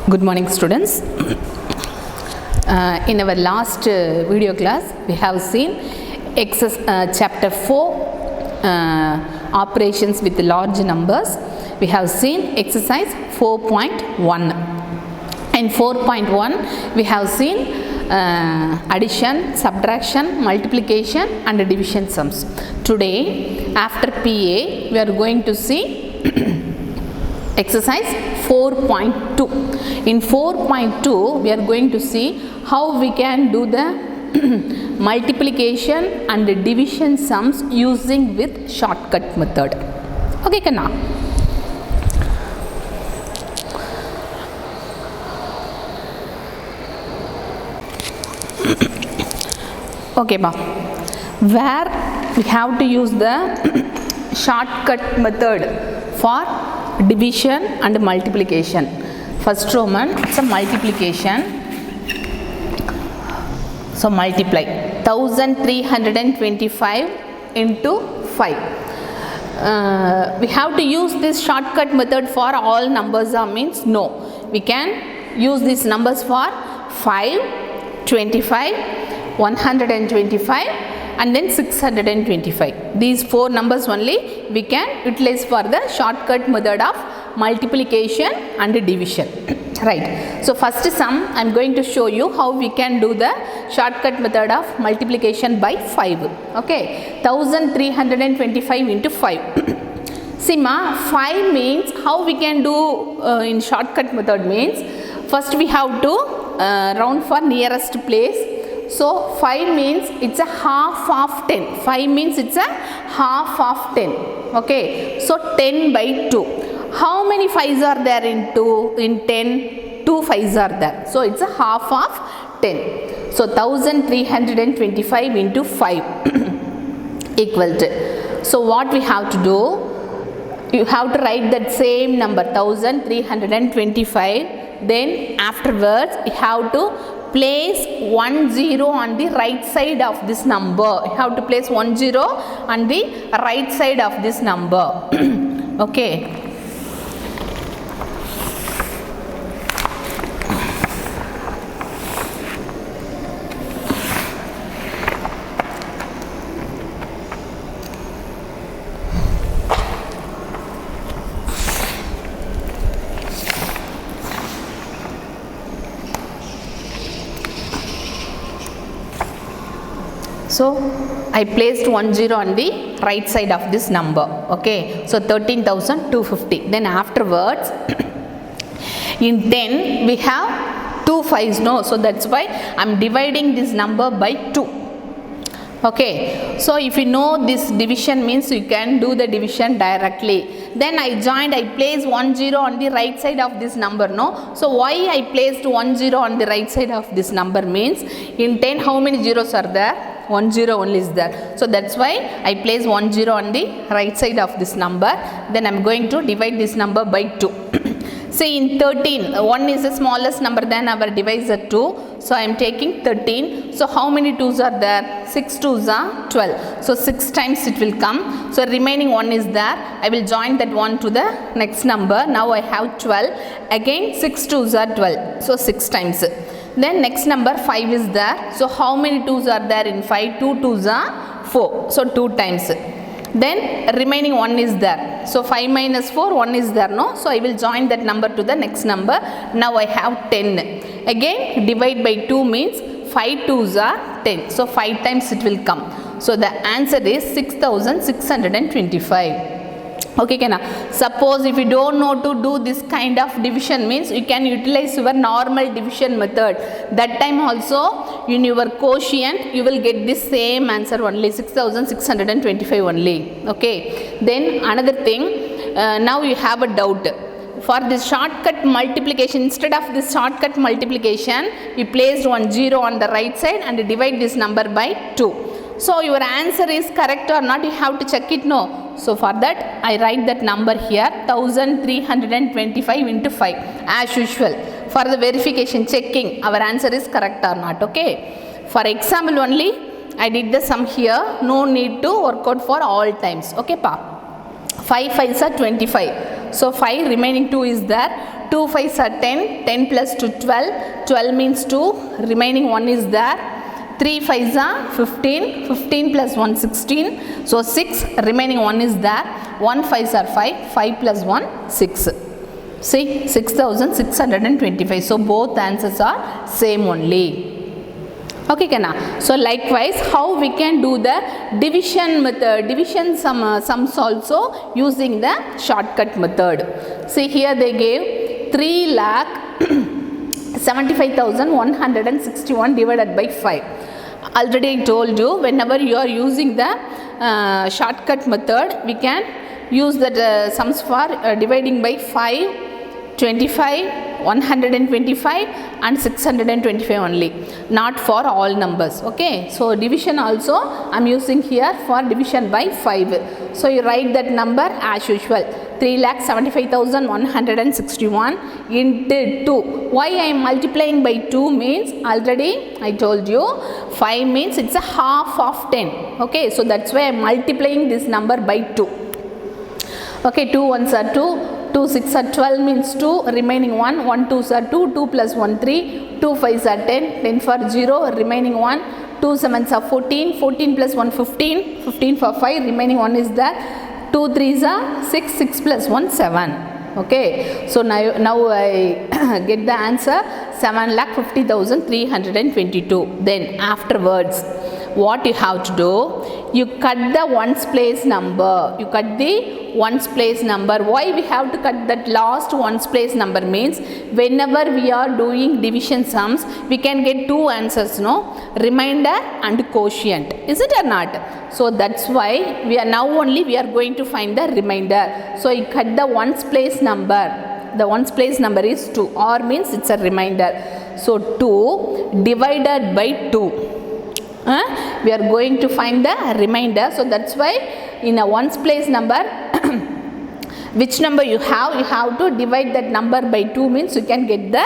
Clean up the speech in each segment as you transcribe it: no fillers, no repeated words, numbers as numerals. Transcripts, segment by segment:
Good morning, students. In our last video class, we have seen chapter 4, operations with large numbers. We have seen exercise 4.1. In 4.1, we have seen addition, subtraction, multiplication and division sums. Today, after PA, we are going to see exercise 4.2. In 4.2, we are going to see how we can do the multiplication and division sums using with shortcut method. Okay, Kanna? Okay, ba. Where we have to use the shortcut method for division and multiplication. First Roman, it's a multiplication. So multiply 1325 into 5. We have to use this shortcut method for all numbers means no. We can use these numbers for 5, 25, 125 and then 625. These four numbers only we can utilize for the shortcut method of multiplication and division. Right. So first sum I am going to show you how we can do the shortcut method of multiplication by 5. Okay. 1325 into 5. See ma, 5 means how we can do in shortcut method means first we have to round for nearest place. So 5 means it's a half of 10. 5 means it's a half of 10. Okay. So 10 by 2. How many 5s are there in 10? 2 5s are there. So it's a half of 10. So 1325 into 5 equal to. So what we have to do? You have to write that same number 1325. Then afterwards you have to place 1 0 on the right side of this number. You have to place 1 0 on the right side of this number. Okay. So I placed 10 on the right side of this number. Okay. So 13,250. Then afterwards in 10 we have 2 5s. No. So that's why I am dividing this number by 2. Okay. So if you know this division means you can do the division directly. Then I placed 1 0 on the right side of this number. No. So why I placed 1 0 on the right side of this number means in 10 how many zeros are there? 1 0 only is there. So that's why I place 1 0 on the right side of this number. Then I am going to divide this number by 2. See in 13, 1 is the smallest number than our divisor 2. So I am taking 13. So how many 2s are there? 6 2s are 12. So 6 times it will come. So remaining 1 is there. I will join that 1 to the next number. Now I have 12. Again 6 2s are 12. So 6 times. Then next number 5 is there. So how many 2s are there in 5? 2 2s are 4. So 2 times. Then remaining 1 is there. So 5 minus 4, 1 is there. No. So I will join that number to the next number. Now I have 10. Again divide by 2 means 5 2s are 10. So 5 times it will come. So the answer is 6,625. Okay, Kana. Suppose if you don't know to do this kind of division means you can utilize your normal division method. That time also in your quotient you will get this same answer only 6,625 only. Okay. Then another thing, now you have a doubt. For this shortcut multiplication, instead of this shortcut multiplication, you placed 1 0 on the right side and divide this number by 2. So your answer is correct or not, you have to check it. No. So for that I write that number here 1325 into 5 as usual for the verification checking our answer is correct or not. Okay. For example only I did the sum here, no need to work out for all times. Okay pa. 5 5s are 25. So 5 remaining 2 is there. 2 5s are 10, 10 plus 2 12, 12 means 2, remaining 1 is there. 3 5s are 15, 15 plus 1 16, so 6, remaining 1 is there. 1 5s are 5, 5 plus 1 6. See, 6625. So both answers are same only. Okay, Kana. So likewise, how we can do the division method, division sums also using the shortcut method. See, here they gave 3,75,161 divided by 5. Already I told you, whenever you are using the shortcut method, we can use that sums for dividing by 5, 25, 125 and 625 only, not for all numbers. Okay, so division also I am using here for division by 5. So you write that number as usual, 3,75,161 into 2. Why I am multiplying by 2 means, already I told you, 5 means it's a half of 10. Okay, so that's why I am multiplying this number by 2. Okay, 2 1s are 2, 2 6 are 12 means 2, remaining 1, 1 2s are 2, 2 plus 1 3, 2 5s are 10, 10 for 0, remaining 1, 2 7s are 14, 14 plus 1 15, 15 for 5, remaining 1 is there. 2 3s are 6, 6 plus 1 7. Okay, so now I get the answer 7,50,322. Then afterwards, what you have to do, you cut the ones place number. You cut the ones place number. Why we have to cut that last ones place number means, whenever we are doing division sums, we can get two answers, no? Remainder and quotient. Is it or not? So that's why we are now only we are going to find the remainder. So you cut the ones place number. The ones place number is 2, or means it's a remainder. So 2 divided by 2. We are going to find the remainder. So that's why in a ones place number, which number you have to divide that number by 2 means you can get the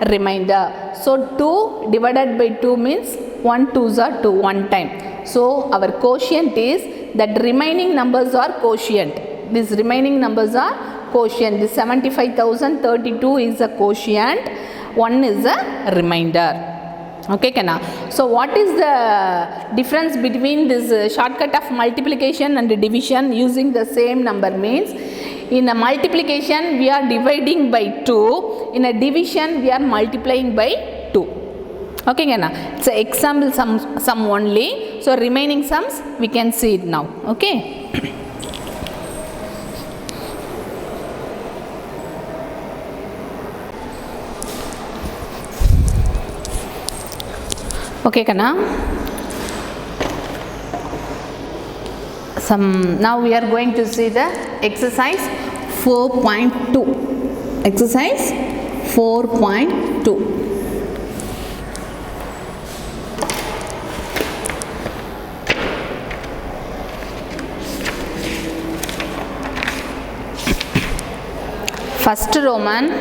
remainder. So 2 divided by 2 means 1 2s are 2, 1 time. So our quotient is that remaining numbers are quotient. These remaining numbers are quotient. This 75,032 is a quotient, 1 is a remainder. Okay, Kana. So what is the difference between this shortcut of multiplication and division using the same number means, in a multiplication we are dividing by 2, in a division we are multiplying by 2. Okay, Kana. It's an example sum only. So remaining sums we can see it now. Okay. Okay, Kana. Now we are going to see the exercise 4.2. Exercise 4.2. First Roman,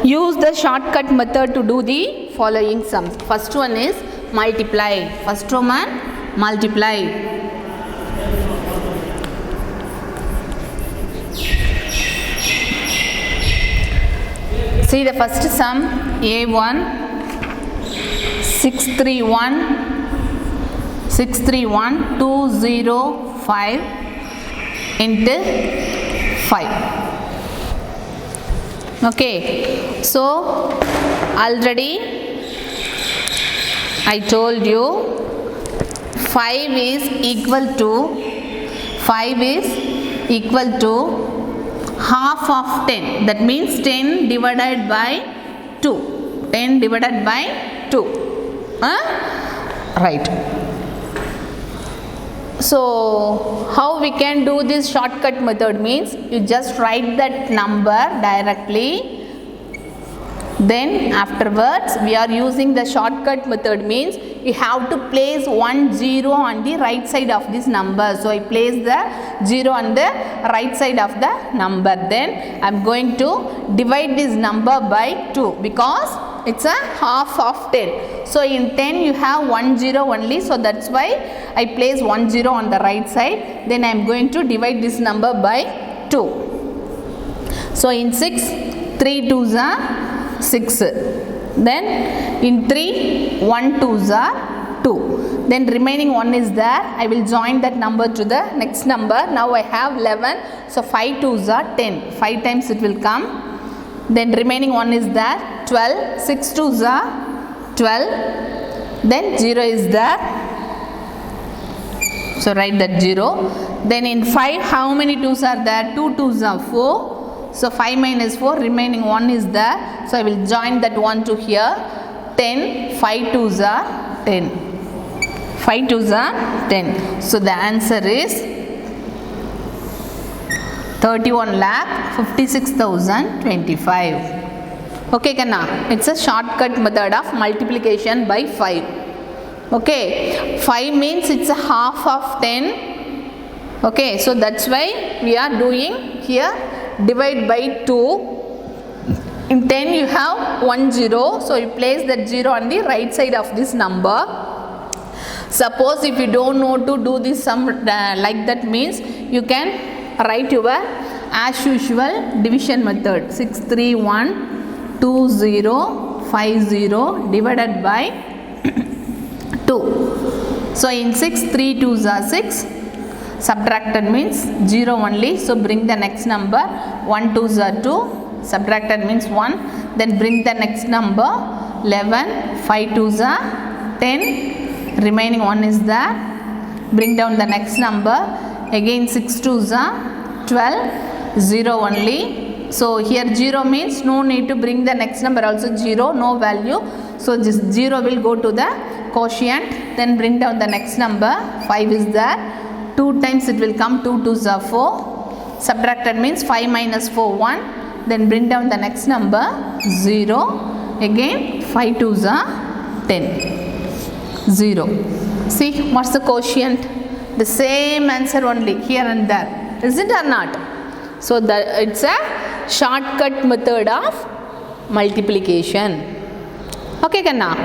use the shortcut method to do the following sums. First one is multiply. First Roman, multiply. See the first sum, A1 631,205 into 5. Okay, so already I told you 5 is equal to half of 10. That means 10 divided by 2. 10 divided by 2. Right. So how we can do this shortcut method means, you just write that number directly. Then afterwards we are using the shortcut method means, you have to place 1 0 on the right side of this number. So I place the 0 on the right side of the number. Then I am going to divide this number by 2 because it's a half of 10. So in 10 you have 1 0 only. So that's why I place 1 0 on the right side. Then I am going to divide this number by 2. So in 6 3 2s are 6. Then in 3, 1 2s are 2. Then remaining 1 is there. I will join that number to the next number. Now I have 11. So 5 2s are 10. 5 times it will come. Then remaining 1 is there. 12. 6 2s are 12. Then 0 is there. So write that 0. Then in 5, how many 2s are there? 2 2s are 4. So 5 minus 4, remaining 1 is there. So I will join that 1 to here. 10. 5 2s are 10. 5 2s are 10. So the answer is 31,56,025. Okay, Kanna? It's a shortcut method of multiplication by 5. Okay, 5 means it's a half of 10. Okay, so that's why we are doing here divide by 2. In 10 you have 1 0. So you place that 0 on the right side of this number. Suppose if you don't know to do this sum like that means you can write your as usual division method. 6312050 divided by 2. So in 6, 3 2s are 6. Subtracted means 0 only. So bring the next number. 1 2s are 2. Subtracted means 1. Then bring the next number. 11. 5 2s are 10. Remaining 1 is there. Bring down the next number. Again 6 2s are 12. 0 only. So here 0 means no need to bring the next number also 0. No value. So this 0 will go to the quotient. Then bring down the next number. 5 is there. 2 times it will come. 2 2s are 4. Subtracted means 5 minus 4 1. Then bring down the next number 0. Again 5 2s are 10. 0. See what's the quotient? The same answer only here and there. Is it or not? So it's a shortcut method of multiplication. Okay, Kanna?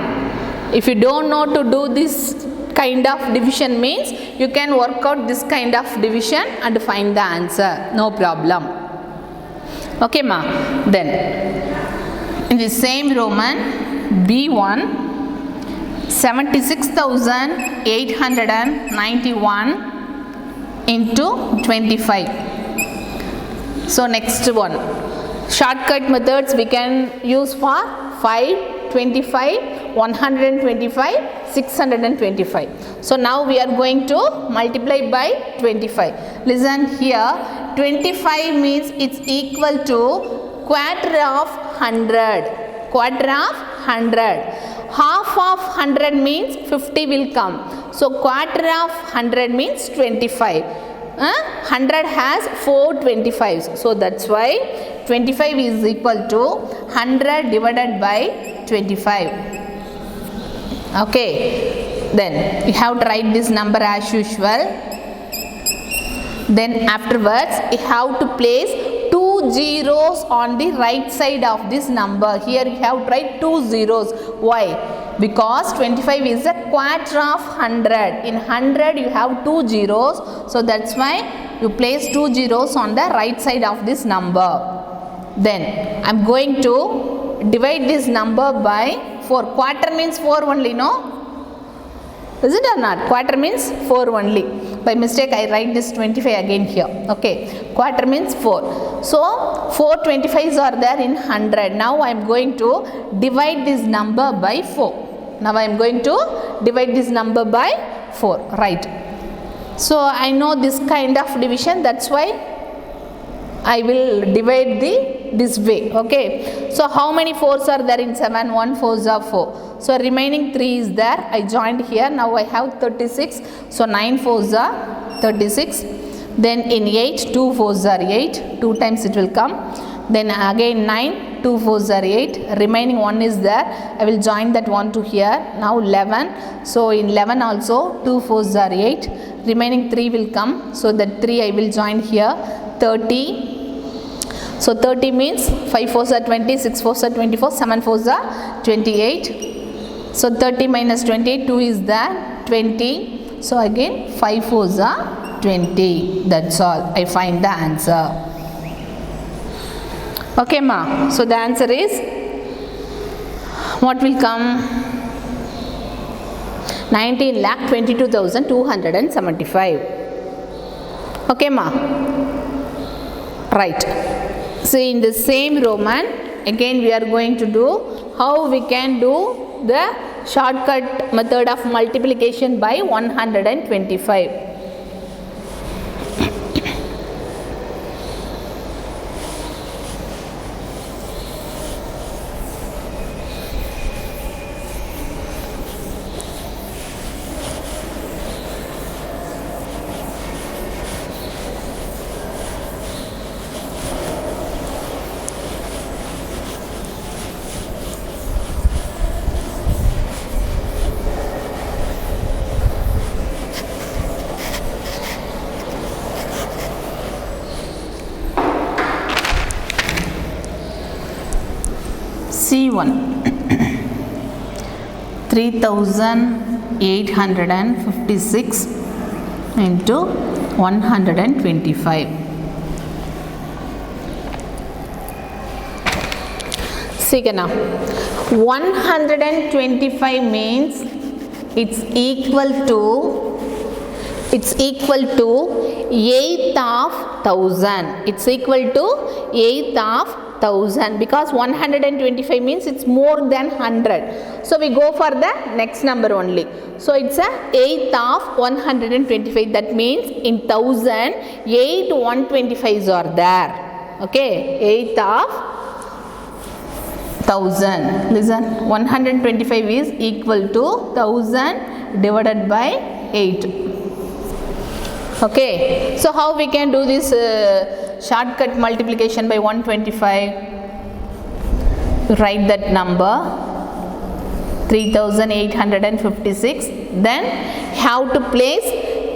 If you don't know to do this kind of division means you can work out this kind of division and find the answer. No problem. Okay, ma? Then in the same Roman B1, 76,891 into 25. So next one, shortcut methods we can use for 5, 25, 125, 625. So now we are going to multiply by 25. Listen here, 25 means it's equal to quarter of 100. Quarter of 100. Half of 100 means 50 will come. So quarter of 100 means 25. 100 has 4 25s. So that's why 25 is equal to 100 divided by 25. Okay. Then you have to write this number as usual. Then afterwards you have to place 2 zeros on the right side of this number. Here you have to write 2 zeros. Why? Because 25 is a quarter of 100. In 100 you have 2 zeros. So that's why you place 2 zeros on the right side of this number. Then I am going to divide this number by 4. Quarter means 4 only, no? Is it or not? Quarter means 4 only. By mistake I write this 25 again here. Okay. Quarter means 4. So 4 25s are there in 100. Now I am going to divide this number by 4. Now I am going to divide this number by 4. Right. So I know this kind of division. That's why I will divide this way. Okay. So how many 4s are there in 7? 1 4s are 4. So remaining 3 is there. I joined here. Now I have 36. So 9 4s are 36. Then in 8, 2 4s are 8. 2 times it will come. Then again 9, 2 4s are 8. Remaining 1 is there. I will join that 1 to here. Now 11. So in 11 also 2 4s are 8. Remaining 3 will come. So that 3 I will join here. 30. So 30 means 5 4s are 20, 6 4s are 24, 7 4s are 28. So 30 minus 28, 2 is there, 20. So again 5 4s are 20. That's all. I find the answer. Okay ma, so the answer is, what will come? 19,22,275. Okay ma, right. So in the same Roman, again we are going to do how we can do the shortcut method of multiplication by 125. C1 3,856 into 125. See now, 125 means it's equal to 8th of 1000. It's equal to 8th of 1000 because 125 means it's more than 100. So we go for the next number only. So it's a 8th of 125. That means in 1000, 8 125s are there. Okay, 8th of 1000. Listen, 125 is equal to 1000 divided by 8. Okay, so how we can do this shortcut multiplication by 125? Write that number 3,856. Then have to place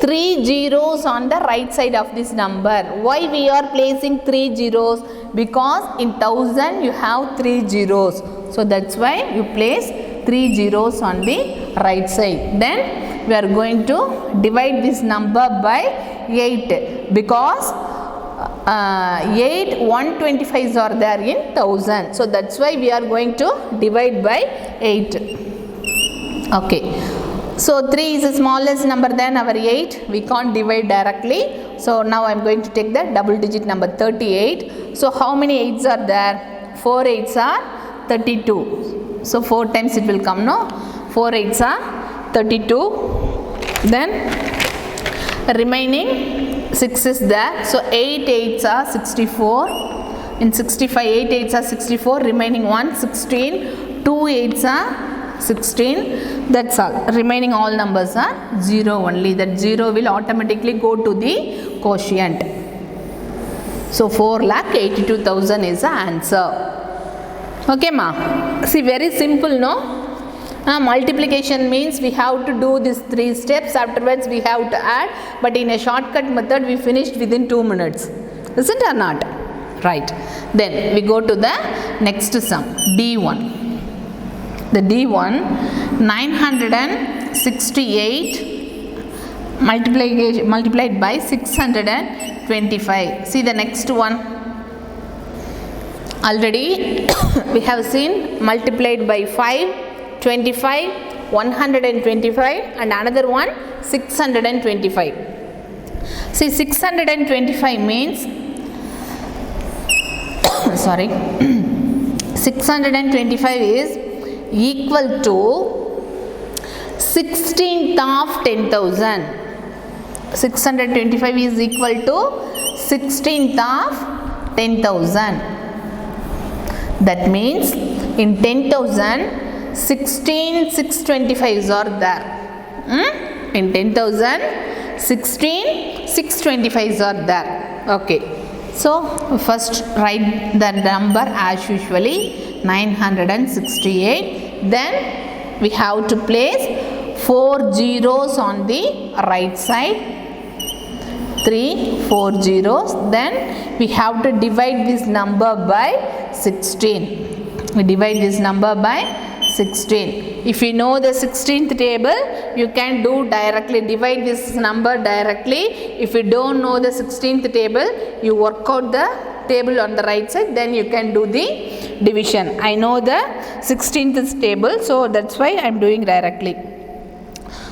3 zeros on the right side of this number. Why we are placing 3 zeros? Because in 1000 you have 3 zeros. So that's why you place 3 zeros on the right side. Then we are going to divide this number by 8 because 8 125s are there in 1000. So that's why we are going to divide by 8. Okay. So 3 is the smallest number than our 8. We can't divide directly. So now I am going to take the double digit number 38. So how many 8s are there? 4 8s are 32. So 4 times it will come, no? 4 8s are 32. Then remaining 6 is there. So 8 8s are 64. In 65, 8 8s are 64. Remaining 1, 16. 2 8s are 16. That's all. Remaining all numbers are 0 only. That 0 will automatically go to the quotient. So 4,82,000 is the answer. Okay ma. See, very simple, no? Multiplication means we have to do these 3 steps. Afterwards we have to add. But in a shortcut method we finished within 2 minutes. Is it or not? Right. Then we go to the next sum. D1. The D1, 968 multiplied by 625. See the next one. Already we have seen multiplied by 5, 25, 125 and another one 625. See, 625 means 625 is equal to 16th of 10,000. 625 is equal to 16th of 10,000. That means in 10,000, 16 625s are there. In 10,000, 16 625s are there. Okay. So first write the number as usually, 968. Then we have to place 4 zeros on the right side. 3 4 zeros. Then we have to divide this number by 16. We divide this number by 16. If you know the 16th table, you can do directly, divide this number directly. If you don't know the 16th table, you work out the table on the right side, then you can do the division. I know the 16th table, so that's why I am doing directly.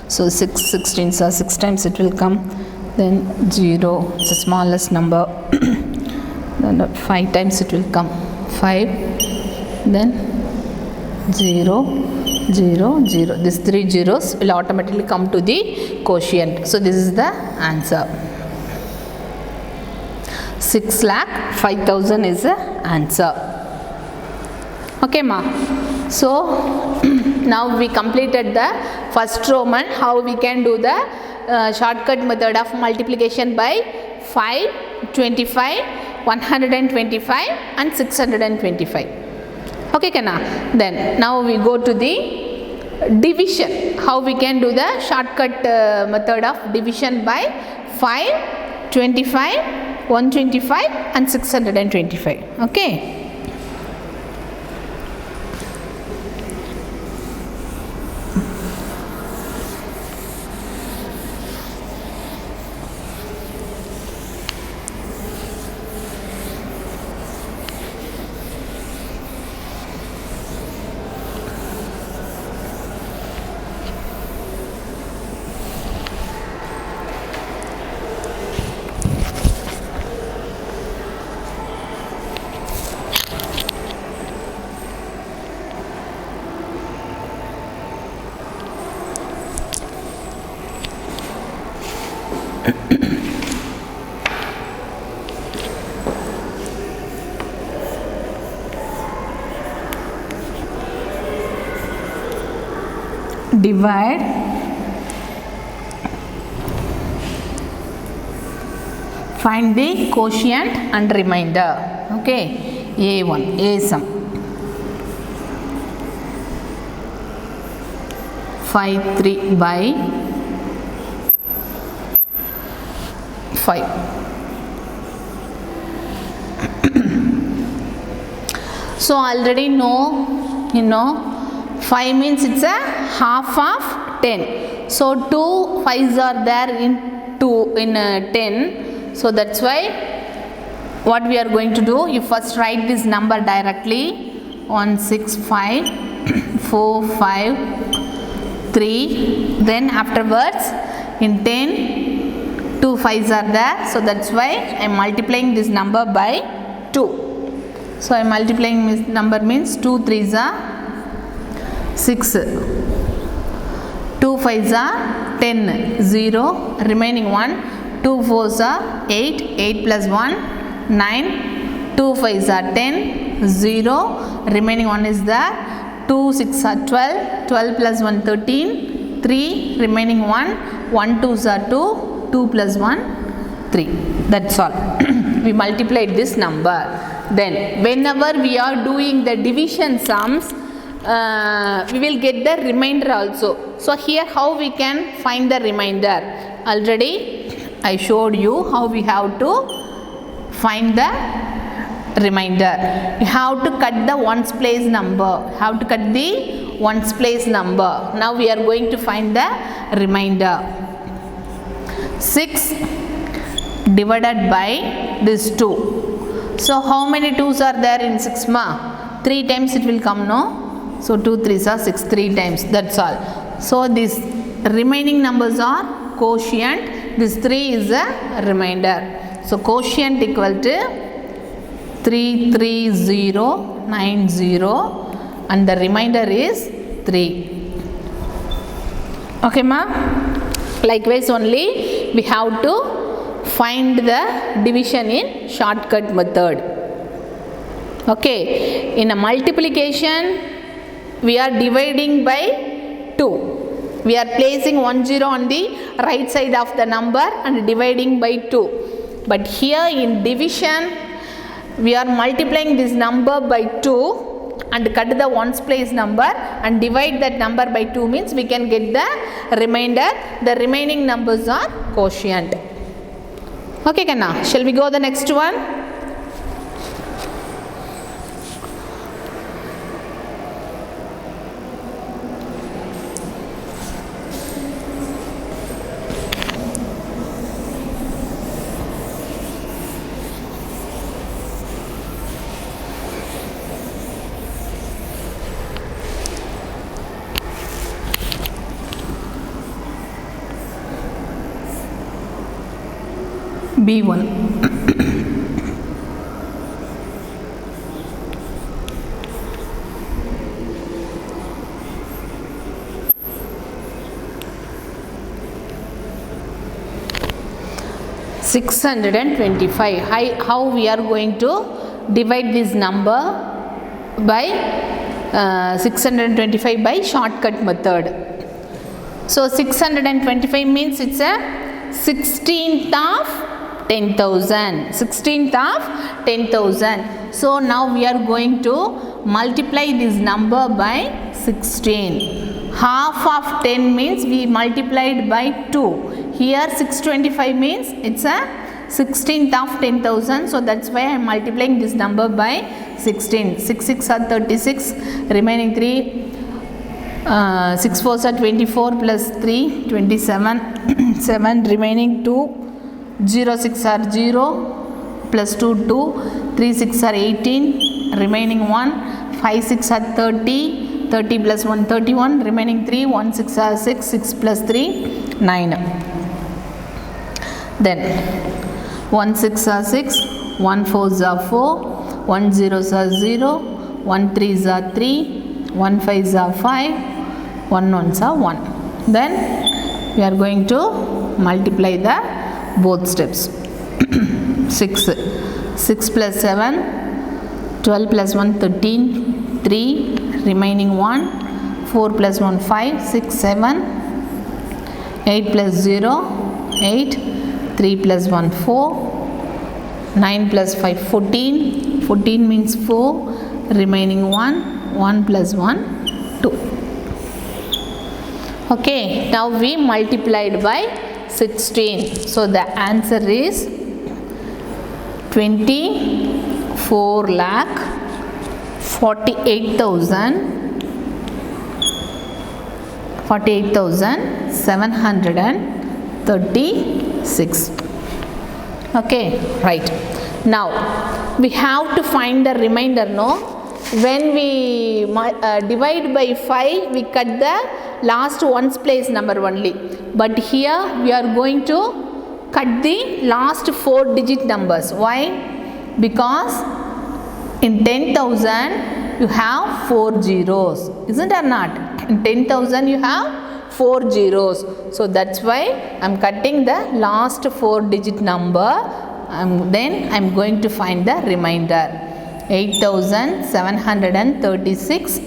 So 6 16s are 6 times it will come, then 0, it's the smallest number. Then 5 times it will come, 5, then 0 0 0. These 3 zeros will automatically come to the quotient. So this is the answer. 6,05,000 is the answer. Okay ma. So now we completed the first Roman. How we can do the shortcut method of multiplication by 5, 25, 125 and 625. Okay kana. Then now we go to the division. How we can do the shortcut method of division by 5, 25, 125 and 625. Okay. Divide, find the quotient and remainder. Okay, A1, A sum 53 by 5. So already know, 5 means it's a half of 10. So 2 5s are there in 10. So that's why what we are going to do, you first write this number directly. 165 4 5 3. Then afterwards in 10 2 5s are there. So that's why I am multiplying this number by 2. So I am multiplying this number means 2 3s are 6, 2 5s are 10, 0, remaining 1, 2 4s are 8, 8 plus 1, 9, 2 5s are 10, 0, remaining 1 is there, 2 6 are 12, 12 plus 1 13, 3, remaining 1, 1 2s are 2, 2 plus 1 3. That's all. We multiplied this number. Then whenever we are doing the division sums, we will get the remainder also. So here how we can find the remainder. Already I showed you how we have to find the remainder. You have to cut the ones place number. Have to cut the ones place number. Now we are going to find the remainder. 6 divided by this 2. So how many 2s are there in 6 ma? 3 times it will come, no? So 2 3s are 6, 3 times. That's all. So these remaining numbers are quotient. This 3 is a remainder. So quotient equal to 33090 and the remainder is 3. Okay ma? Likewise only we have to find the division in shortcut method. Okay, in a multiplication we are dividing by 2. We are placing 10 on the right side of the number and dividing by 2. But here in division we are multiplying this number by 2 and cut the ones place number and divide that number by 2 means we can get the remainder. The remaining numbers are quotient. Okay Kanna, shall we go the next one? B1. 625. How we are going to divide this number by 625 by shortcut method. So 625 means it's a 16th of 10,000. 16th of 10,000. So now we are going to multiply this number by 16. Half of 10 means we multiplied by 2. Here 625 means it's a 16th of 10,000. So that's why I am multiplying this number by 16. 6 6 are 36. Remaining 3. 6 4s are 24 plus 3 27. 7 remaining 2. 0 6 are 0 plus 2 2. 3 6 are 18. Remaining 1. 5 6 are 30. 30 plus 1 31. Remaining 3. 1 6 are 6. 6 plus 3 9. Then 1 6 are 6. 1 4s are 4. 1 zeros are 0. 1 3s are 3. 1 5s are 5. 1 1s are 1. Then we are going to multiply the both steps. 6 6 plus 7 12 plus 1 13 3 remaining 1 4 plus 1 5 6 7 8 plus 0 8 3 plus 1 4 9 plus 5 14 14 means 4 remaining 1 1 plus 1 2. Okay, now we multiplied by 16. So the answer is 24 lakh 48,736. Okay, right. Now we have to find the remainder, no? When we divide by 5, we cut the last ones place number only. But here we are going to cut the last 4 digit numbers. Why? Because in 10,000 you have 4 zeros. Isn't it or not? In 10,000 you have 4 zeros. So that's why I am cutting the last 4 digit number. Then I am going to find the remainder. 8,736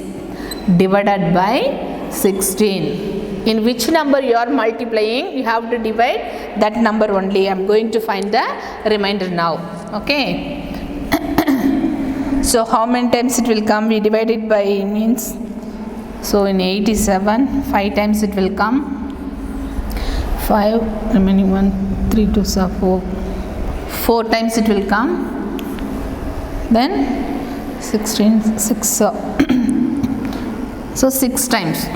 divided by 16. In which number you are multiplying, you have to divide that number only. I am going to find the remainder now. Okay. So how many times it will come? We divide it by means. So in 87, 5 times it will come. 5 remaining 1, 3 2s are 4. 4 times it will come. Then 16 6 so 6 times.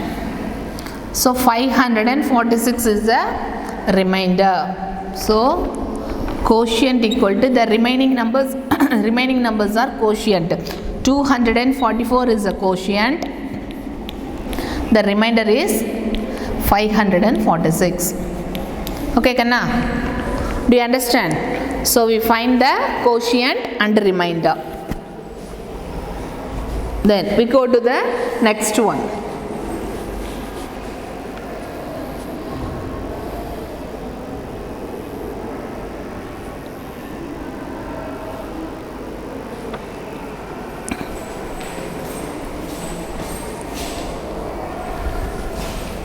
So 546 is the remainder. So quotient equal to the remaining numbers. Remaining numbers are quotient. 244 is the quotient. The remainder is 546. Okay, Kanna? Do you understand? So we find the quotient and remainder. Then we go to the next one.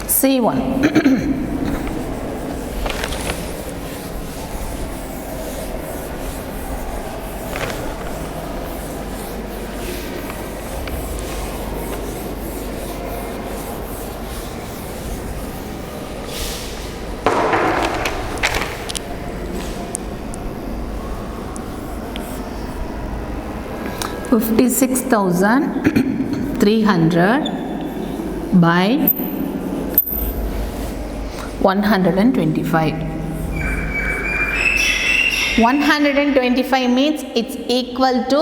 C1. 56,300 by 125. 125 means it's equal to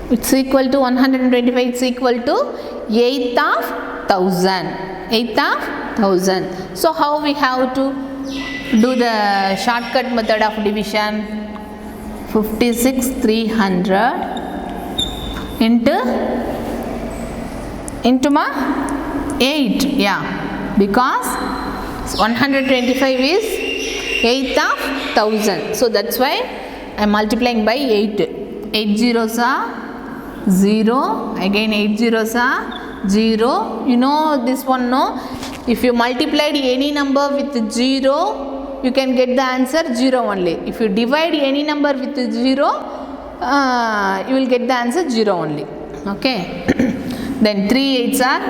125, it's equal to 8th of 1000. 8th of 1000. So how we have to Do the shortcut method of division. 56,300 into 8. Yeah, because 125 is 8th of 1000. So that's why I am multiplying by 8. 8 zeros are 0. Again 8 zeros are 0. You know this one, no? If you multiplied any number with 0, you can get the answer 0 only. If you divide any number with 0, you will get the answer 0 only. Okay. Then 3 8s are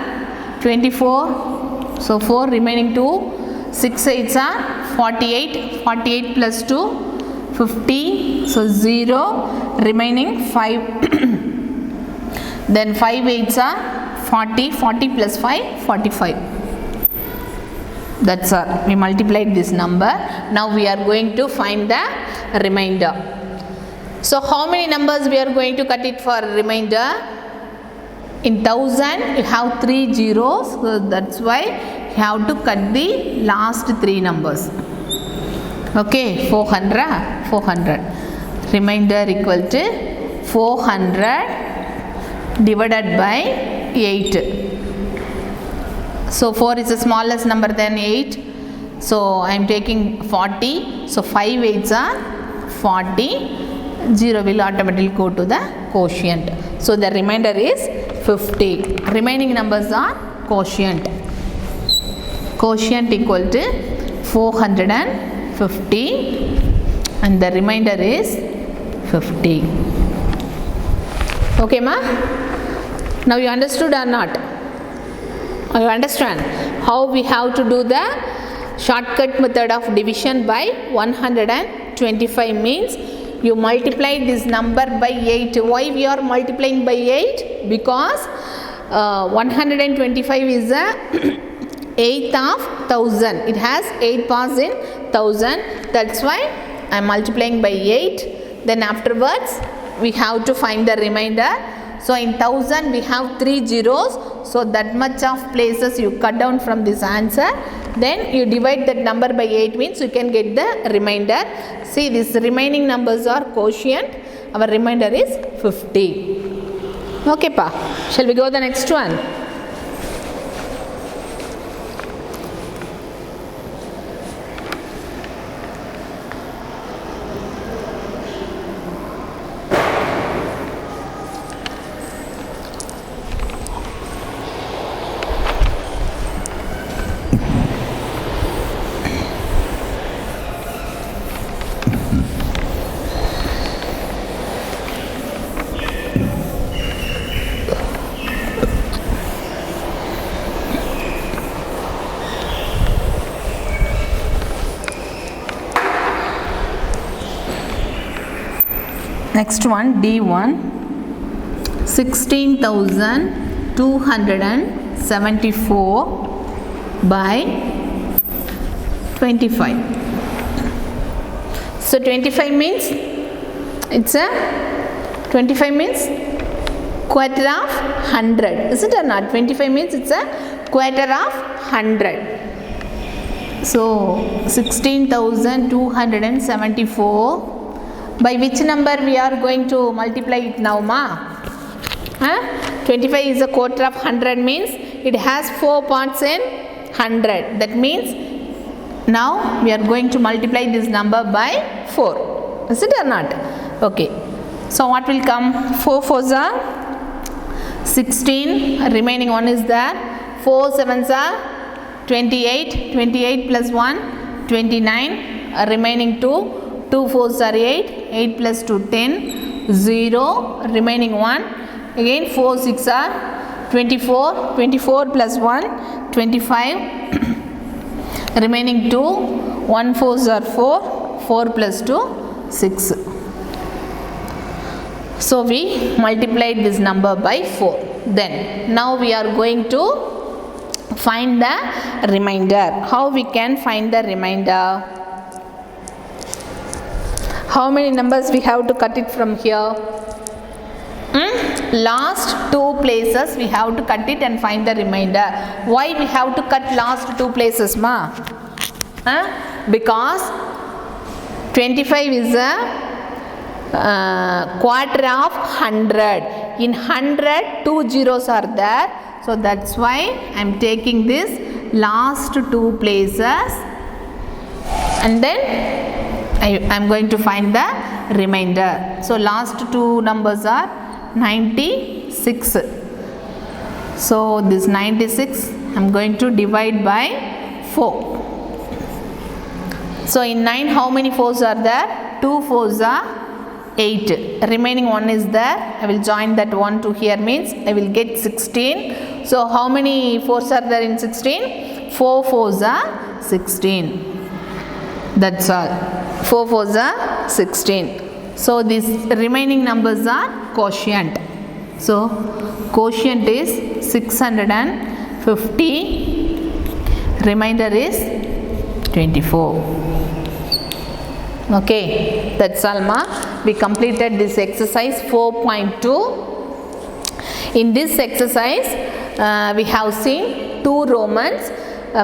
24. So 4 remaining 2. 6 8s are 48. 48 plus 2, 50. So 0 remaining 5. Then 5 8s are 40. 40 plus 5, 45. That's all. We multiplied this number. Now we are going to find the remainder. So how many numbers we are going to cut it for remainder? In 1000 you have 3 zeros. So that's why you have to cut the last 3 numbers. Okay, 400. 400. Remainder equal to 400 divided by 8. So 4 is the smallest number than 8. So I am taking 40. So 5 8s are 40. 0 will automatically go to the quotient. So the remainder is 50. Remaining numbers are quotient. Quotient equal to 450 and the remainder is 50. Okay, ma? Now you understood or not? You understand how we have to do the shortcut method of division by 125 means you multiply this number by 8. Why we are multiplying by 8? Because 125 is the 8th of 1000. It has 8 parts in 1000. That's why I am multiplying by 8. Then afterwards we have to find the remainder. So in 1000 we have 3 zeros. So that much of places you cut down from this answer. Then you divide that number by 8 means you can get the remainder. See, these remaining numbers are quotient. Our remainder is 50. Okay, pa. Shall we go to the next one? Next one, D1, 16,274 by 25. So 25 means it's a 25 means quarter of 100, is it or not? 25 means it's a quarter of 100. So 16,274 by which number we are going to multiply it now, ma? 25 is a quarter of 100 means it has 4 parts in 100. That means now we are going to multiply this number by 4. Is it or not? Okay. So what will come? 4 4s are 16. Remaining one is there. 4 7s are 28. 28 plus 1, 29. Remaining 2. 2 4s are 8. 8 plus 2, 10. 0. Remaining 1. Again 4 6 are 24. 24 plus 1, 25. Remaining 2. 1 4s are 4. 4 plus 2, 6. So we multiplied this number by 4. Then now we are going to find the remainder. How we can find the remainder? How many numbers we have to cut it from here? Last 2 places we have to cut it and find the remainder. Why we have to cut last 2 places, ma? because 25 is a quarter of 100. In 100, 2 zeros are there. So that's why I am taking this last 2 places, and then I am going to find the remainder. So last 2 numbers are 96. So this 96 I am going to divide by 4. So in 9, how many 4s are there? 2 4s are 8. Remaining 1 is there. I will join that 1 to here, means I will get 16. So how many 4s are there in 16? 4 4s are 16. That's all. 4 4s are 16. So these remaining numbers are quotient. So quotient is 650. Remainder is 24. Okay, that's all ma. We completed this exercise 4.2. In this exercise, we have seen 2 Romans.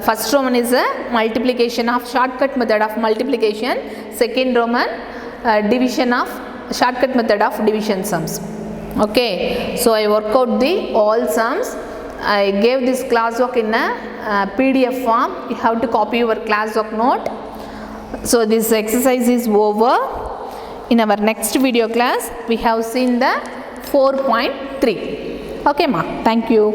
First Roman is a multiplication of shortcut method of multiplication. Second Roman, division of shortcut method of division sums. Okay, so I work out the all sums. I gave this classwork in a PDF form. You have to copy your classwork note. So this exercise is over. In our next video class, we have seen the 4.3. Okay ma, thank you.